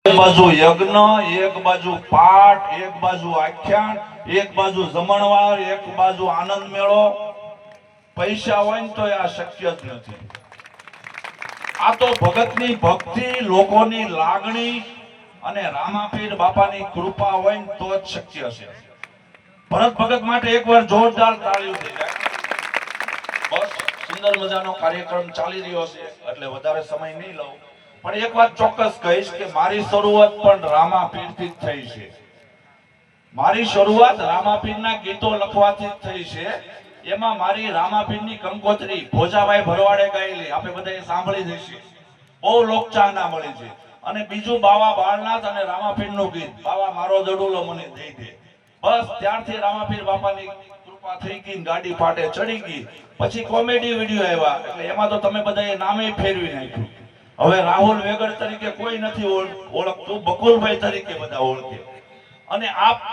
એક બાજુ યજ્ઞ, એક બાજુ પાઠ, એક બાજુ આખ્યાન, એક બાજુ જમણવાર, એક બાજુ આનંદ મેળો. પૈસા હોય ને તો આ શક્ય જ નથી. આ તો ભગતની ભક્તિ, લોકોની લાગણી અને રામાપીર બાપાની કૃપા હોય ને તો જ શક્ય છે. ભરત ભગત માટે એકવાર જોરદાર તાળીઓ થઈ જાય. બસ સુંદર મજાનો કાર્યક્રમ ચાલી રહ્યો છે એટલે વધારે સમય નહીં લઉં, પણ એક વાત ચોક્કસ કહીશ કે મારી શરૂઆત પણ રામાપીરથી જ થઈ છે. મારી શરૂઆત રામાપીરના ગીતો લખવાથી જ થઈ છે. એમાં મારી રામાપીરની કંકોત્રી ભોજાભાઈ ભરવાડે ગાયેલી આપણે બધાએ સાંભળી જશે, બહુ લોકચાહના મળી છે. અને બીજું બાવા બાળનાથ અને રામાપીરનું ગીત બાવા મારો દડુલો મને દઈ દે. બસ ત્યારથી રામાપીર બાપાની કૃપા થઈ ગઈ, ગાડી પાટે ચડી ગઈ. પછી કોમેડી વિડીયો આવ્યા એટલે એમાં તો તમે બધાએ નામે ફેરવી નાખ્યું. હવે રાહુલ વેગડ તરીકે કોઈ નથી ઓળખતું, બકુલભાઈ તરીકે બધા ઓળખે. અને આપ